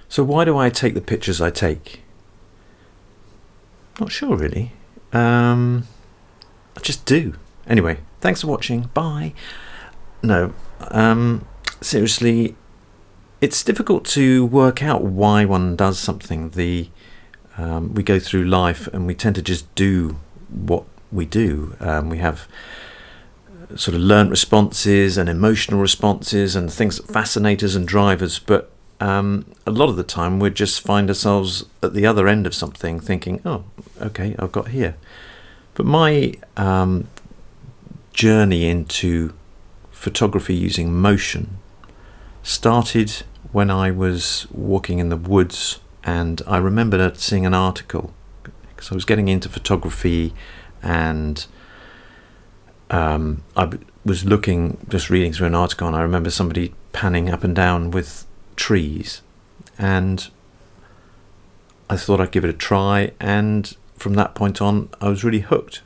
So why do I take the pictures I take? Not sure really. I just do. Anyway, thanks for watching. Bye. No, seriously, it's difficult to work out why one does something. We go through life and we tend to just do what we do. We have sort of learnt responses and emotional responses and things that fascinate us and drive us, but a lot of the time we just find ourselves at the other end of something thinking, oh, okay, I've got here. But my journey into photography using motion started when I was walking in the woods, and I remember seeing an article because I was getting into photography, and I was just reading through an article, and I remember somebody panning up and down with trees, and I thought I'd give it a try, and from that point on I was really hooked.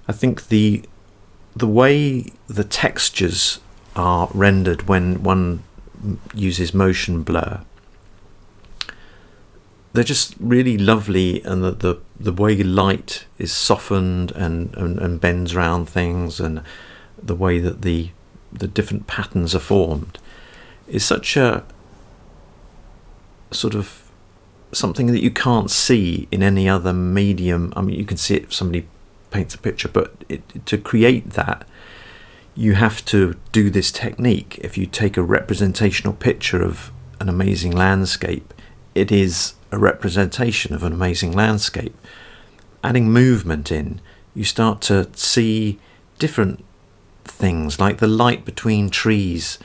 I think the way the textures are rendered when one uses motion blur, they're just really lovely, and the way light is softened and bends around things, and the way that the different patterns are formed is such a sort of something that you can't see in any other medium. I mean, you can see it if somebody paints a picture, but to create that, you have to do this technique. If you take a representational picture of an amazing landscape, it is a representation of an amazing landscape. Adding movement in, you start to see different things, like the light between trees.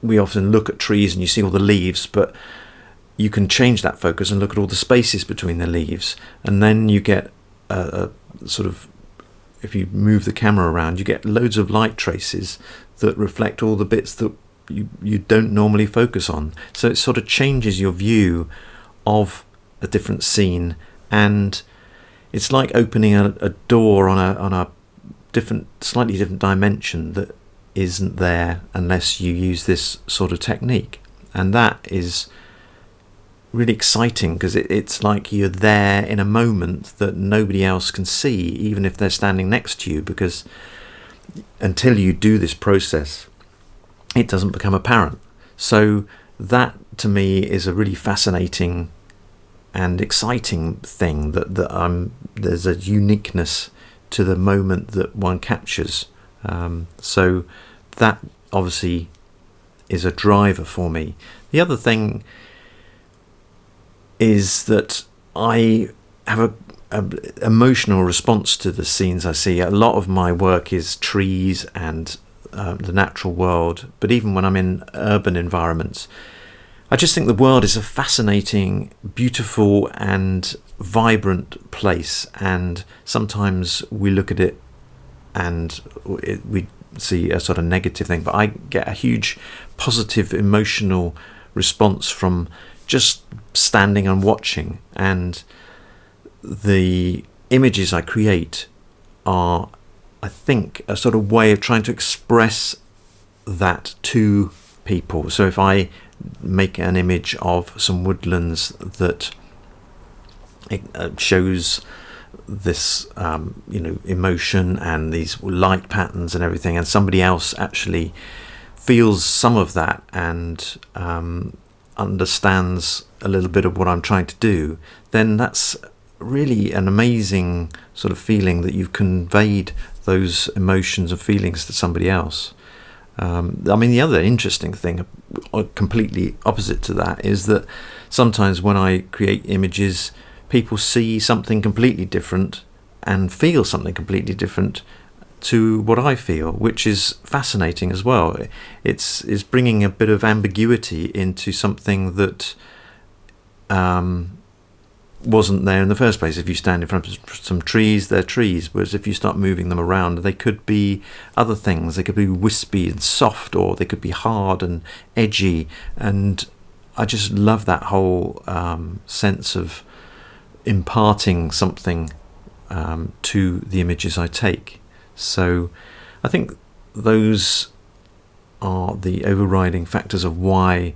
We often look at trees and you see all the leaves, but you can change that focus and look at all the spaces between the leaves, and then you get a sort of, if you move the camera around, you get loads of light traces that reflect all the bits that you don't normally focus on. So it sort of changes your view of a different scene, and it's like opening a door on a slightly different dimension that isn't there unless you use this sort of technique. And that is really exciting, because it's like you're there in a moment that nobody else can see, even if they're standing next to you, because until you do this process it doesn't become apparent. So that to me is a really fascinating and exciting thing, that there's a uniqueness to the moment that one captures. So that obviously is a driver for me. The other thing is that I have a emotional response to the scenes I see. A lot of my work is trees and the natural world, but even when I'm in urban environments, I just think the world is a fascinating, beautiful and vibrant place, and sometimes we look at it and we see a sort of negative thing, but I get a huge positive emotional response from just standing and watching, and the images I create are, I think, a sort of way of trying to express that to people. So if I make an image of some woodlands that it shows this emotion and these light patterns and everything, and somebody else actually feels some of that and understands a little bit of what I'm trying to do, then that's really an amazing sort of feeling that you've conveyed those emotions and feelings to somebody else. I mean, the other interesting thing, completely opposite to that, is that sometimes when I create images, people see something completely different and feel something completely different to what I feel, which is fascinating as well. It's bringing a bit of ambiguity into something that wasn't there in the first place. If you stand in front of some trees, they're trees, whereas if you start moving them around, they could be other things. They could be wispy and soft, or they could be hard and edgy, and I just love that whole sense of imparting something to the images I take. So I think those are the overriding factors of why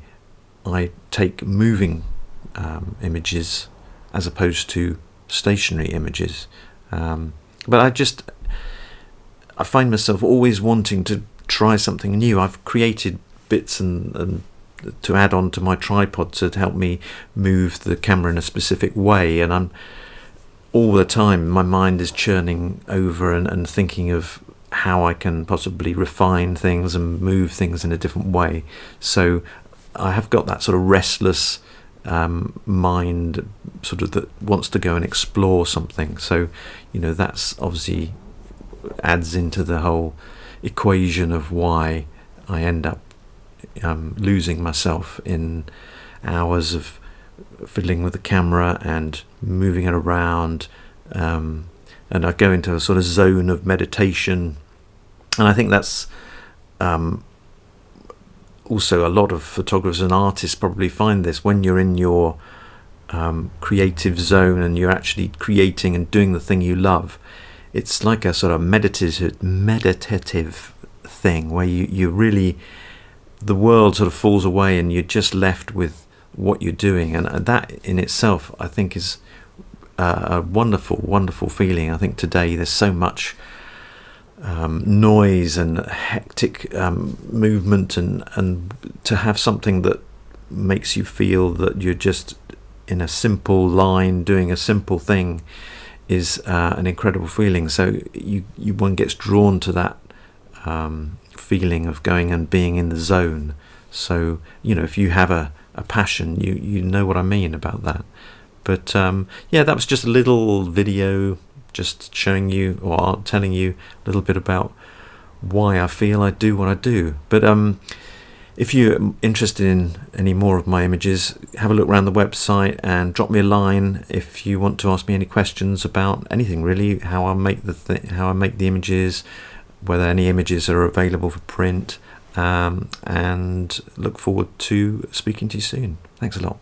I take moving images as opposed to stationary images. But I find myself always wanting to try something new. I've created bits and to add on to my tripod to help me move the camera in a specific way, and I'm all the time, my mind is churning over and thinking of how I can possibly refine things and move things in a different way. So I have got that sort of restless mind sort of that wants to go and explore something. So, you know, that's obviously adds into the whole equation of why I end up losing myself in hours of fiddling with the camera and moving it around, and I go into a sort of zone of meditation. And I think that's also a lot of photographers and artists probably find this when you're in your creative zone and you're actually creating and doing the thing you love. It's like a sort of meditative thing where you really, the world sort of falls away and you're just left with what you're doing, and that in itself I think is a wonderful feeling. I think today there's so much noise and hectic movement, and to have something that makes you feel that you're just in a simple line doing a simple thing is an incredible feeling. So one gets drawn to that feeling of going and being in the zone. So, you know, if you have a passion, you know what I mean about that. But yeah, that was just a little video just showing you or telling you a little bit about why I feel I do what I do. But if you're interested in any more of my images, have a look around the website and drop me a line if you want to ask me any questions about anything really, how I make the images, whether any images are available for print, and look forward to speaking to you soon. Thanks a lot.